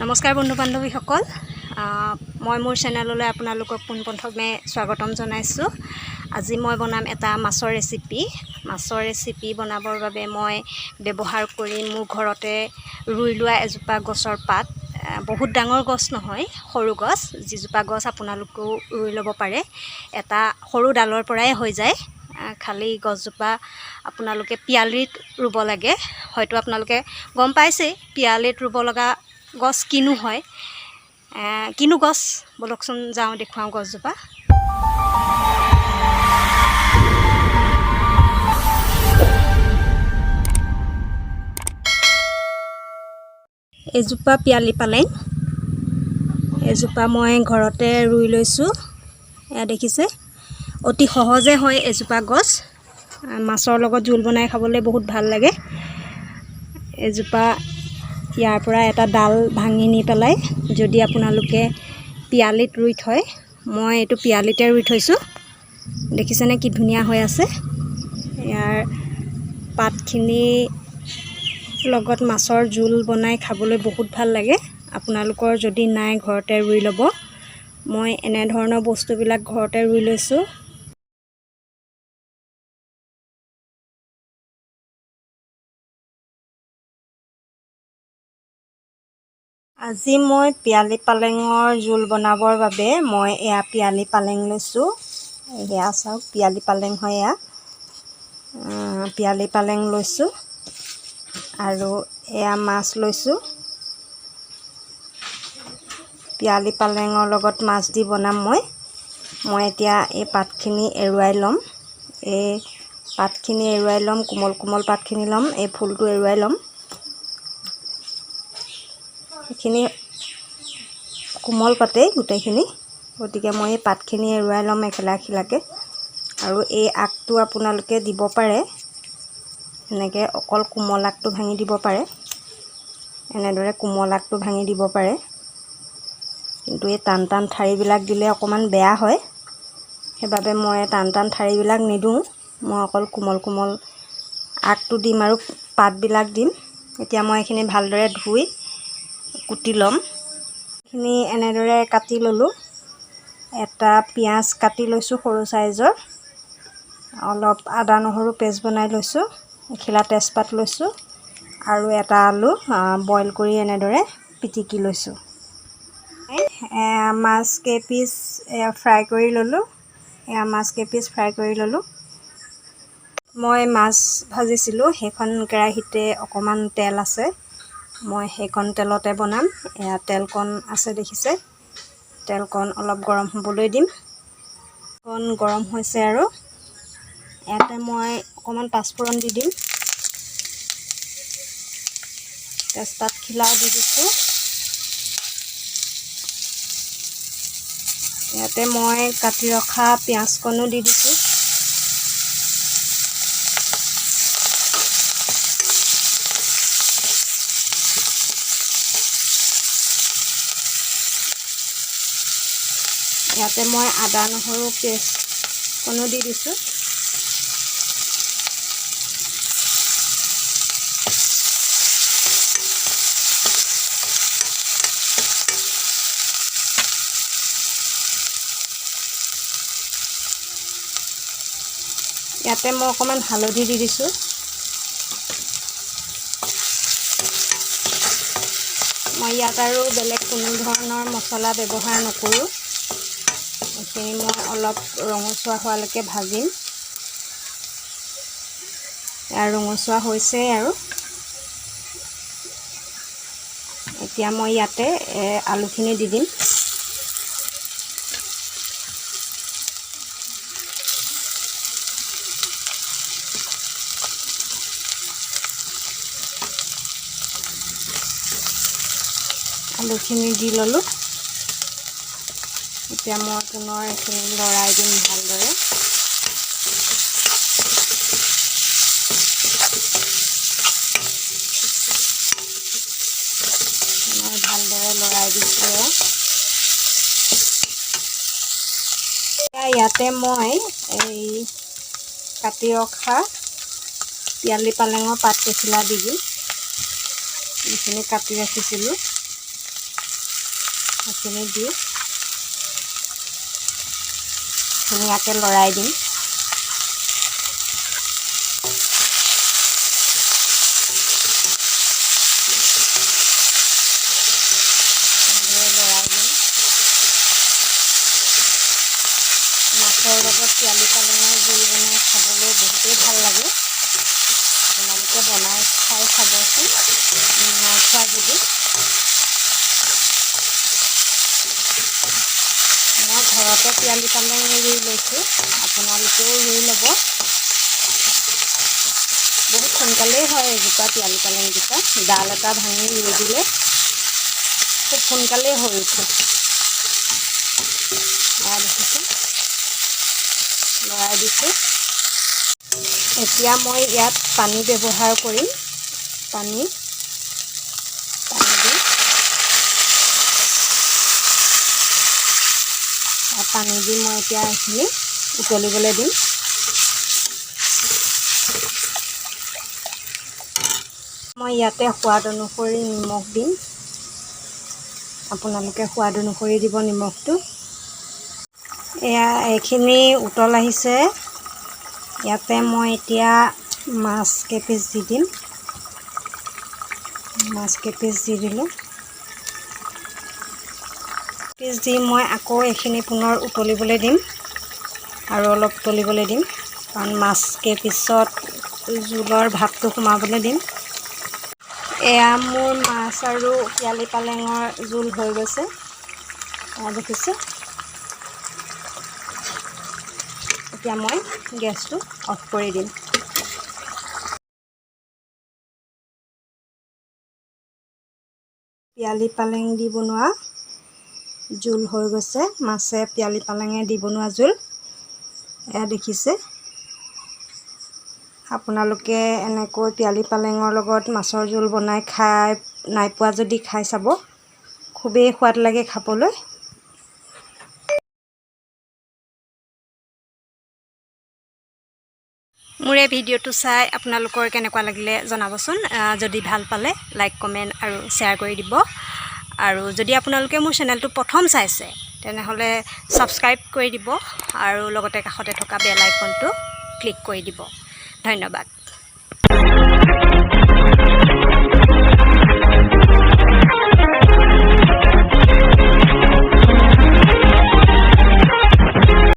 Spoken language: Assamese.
নমস্কাৰ বন্ধু বান্ধৱীসকল, মই মোৰ চেনেললৈ আপোনালোকক পোনপ্ৰথমে স্বাগতম জনাইছোঁ। আজি মই বনাম এটা মাছৰ ৰেচিপি বনাবৰ বাবে মই ব্যৱহাৰ কৰিম মোৰ ঘৰতে ৰুই লোৱা এজোপা গছৰ পাত। বহুত ডাঙৰ গছ নহয়, সৰু গছ। যিজোপা গছ আপোনালোকেও ৰুই ল'ব পাৰে, এটা সৰু ডালৰ পৰাই হৈ যায়। খালি গছজোপা আপোনালোকে পিয়ালিত ৰুব লাগে। হয়তো আপোনালোকে গম পাইছেই পিয়ালিত ৰুব লগা গছ কিনো হয়। কিনো গছ বলকচোন যাওঁ দেখুৱাওঁ গছজোপা। এজোপা পিয়ালি পালেং, এজোপা মই ঘৰতে ৰুই লৈছোঁ। এয়া দেখিছে, অতি সহজে হয় এজোপা গছ। মাছৰ লগত জোল বনাই খাবলৈ বহুত ভাল লাগে। এজোপা ইয়াৰ পৰা এটা ডাল ভাঙি নি পেলাই যদি আপোনালোকে পিয়ালিত ৰুই থয়, মই এইটো পিয়ালিতে ৰুই থৈছোঁ। দেখিছেনে কি ধুনীয়া হৈ আছে। ইয়াৰ পাতখিনি লগত মাছৰ জোল বনাই খাবলৈ বহুত ভাল লাগে। আপোনালোকৰ যদি নাই ঘৰতে ৰুই ল'ব। মই এনেধৰণৰ বস্তুবিলাক ঘৰতে ৰুই লৈছোঁ। আজি মই পিয়ালি পালেঙৰ জোল বনাবৰ বাবে মই এয়া পিয়ালি পালেং লৈছোঁ। এয়া চাওক, পিয়ালি পালেং হয় এয়া। পিয়ালি পালেং লৈছোঁ আৰু এয়া মাছ লৈছোঁ। পিয়ালি পালেঙৰ লগত মাছ দি বনাম মই এতিয়া এই পাতখিনি এৰুৱাই ল'ম। কোমল কোমল পাতখিনি ল'ম। এই ফুলটো এৰুৱাই ল'ম। এইখিনি কোমল পাতেই গোটেইখিনি, গতিকে মই এই পাতখিনি এৰুৱাই ল'ম এখিলা এখিলাকৈ। আৰু এই আগটো আপোনালোকে দিব পাৰে, এনেকৈ অকল কোমল আগটো ভাঙি দিব পাৰে। এনেদৰে কোমল আগটো ভাঙি দিব পাৰে। কিন্তু এই টান টান ঠাৰিবিলাক দিলে অকণমান বেয়া হয়, সেইবাবে মই টান টান ঠাৰিবিলাক নিদিওঁ। মই অকল কোমল কোমল আগটো দিম আৰু পাতবিলাক দিম। এতিয়া মই এইখিনি ভালদৰে ধুই কুটি ল'ম। এইখিনি এনেদৰে কাটি ল'লোঁ। এটা পিঁয়াজ কাটি লৈছোঁ সৰু চাইজৰ। অলপ আদা নহৰু পেষ্ট বনাই লৈছোঁ। এখিলা তেজপাত লৈছোঁ আৰু এটা আলু বইল কৰি এনেদৰে পিটিকি লৈছোঁ। মাছ কেইপিচ ফ্ৰাই কৰি ল'লোঁ। ফ্ৰাই কৰি ল'লোঁ। মই মাছ ভাজিছিলোঁ, সেইখন কেৰাহীতে অকণমান তেল আছে। মই সেইকণ তেলতে বনাম। এয়া তেলকণ আছে দেখিছে। তেলকণ অলপ গৰম হ'বলৈ দিম। অকণ গৰম হৈছে আৰু ইয়াতে মই অকণমান পাঁচফোৰণ দি দিম। তেজপাতখিলাও দি দিছোঁ। ইয়াতে মই কাটি ৰখা পিঁয়াজকণো দি দিছোঁ। ইয়াতে মই আদা নহৰু পেষ্টকণো দি দিছোঁ। ইয়াতে মই অকণমান হালধি দি দিছোঁ। মই ইয়াত আৰু বেলেগ কোনো ধৰণৰ মছলা ব্যৱহাৰ নকৰোঁ। এইখিনি মই অলপ ৰঙচুৱা হোৱালৈকে ভাজিম। ৰঙচুৱা হৈছেই আৰু এতিয়া মই ইয়াতে আলুখিনি দি দিম। আলুখিনি দি ল'লোঁ। এতিয়া মই পুনৰ এইখিনি লৰাই দিম ভালদৰে। মই ভালদৰে লৰাই দিছোঁ। ইয়াতে মই এই কাটি ৰখা পিয়ালি পালেঙৰ পাত কেইখিলা দি দিম। এইখিনি কাটি ৰাখিছিলোঁ। সেইখিনি দি ধুনীয়াকৈ লৰাই দিম। মাছৰ লগত পিয়ালি পালেঙৰ জোল বনাই খাবলৈ বহুতেই ভাল লাগে। আপোনালোকে বনাই খাই চাবচোন নাই খোৱা যদি। মই ঘৰতে পিয়ালি পালেং ৰুই লৈছোঁ, আপোনালোকেও ৰুই ল'ব। বহুত সোনকালেই হয় এজোপা পিয়ালি পালেংজোপা। ডাল এটা ভাঙি ৰুই দিলে খুব সোনকালেই হৈ উঠে। দেখিছোঁ লৰাই দিছোঁ। এতিয়া মই ইয়াত পানী ব্যৱহাৰ কৰিম। পানী দিম। পানী দি মই এতিয়া এইখিনি উতলিবলৈ দিম। মই ইয়াতে সোৱাদ অনুসৰি নিমখ দিম। আপোনালোকে সোৱাদ অনুসৰি দিব নিমখটো। এয়া এইখিনি উতল আহিছে। ইয়াতে মই এতিয়া মাছ কেইপিচ দি দিম। মাছ কেইপিচ দি দিলোঁ। পিচ দি মই আকৌ এইখিনি পুনৰ উতলিবলৈ দিম আৰু অলপ উতলিবলৈ দিম, কাৰণ মাছ কেইপিচত জোলৰ ভাৱটো সোমাবলৈ দিম। এয়া মোৰ মাছ আৰু পিয়ালি পালেঙৰ জোল হৈ গৈছে। দেখিছে। এতিয়া মই গেছটো অফ কৰি দিম। পিয়ালি পালেং দি বনোৱা জোল হৈ গৈছে। মাছে পিয়ালি পালেঙে দি বনোৱা জোল। এয়া দেখিছে। আপোনালোকে এনেকৈ পিয়ালি পালেঙৰ লগত মাছৰ জোল বনাই খাই নাই পোৱা যদি খাই চাব, খুবেই সোৱাদ লাগে খাবলৈ। মোৰ এই ভিডিঅ'টো চাই আপোনালোকৰ কেনেকুৱা লাগিলে জনাবচোন। যদি ভাল পালে লাইক কমেণ্ট আৰু শ্বেয়াৰ কৰি দিব। আৰু যদি আপোনালোকে মোৰ চেনেলটো প্ৰথম চাইছে তেনেহ'লে ছাবস্ক্ৰাইব কৰি দিব আৰু লগতে কাষতে থকা বেল আইকনটো ক্লিক কৰি দিব। ধন্যবাদ।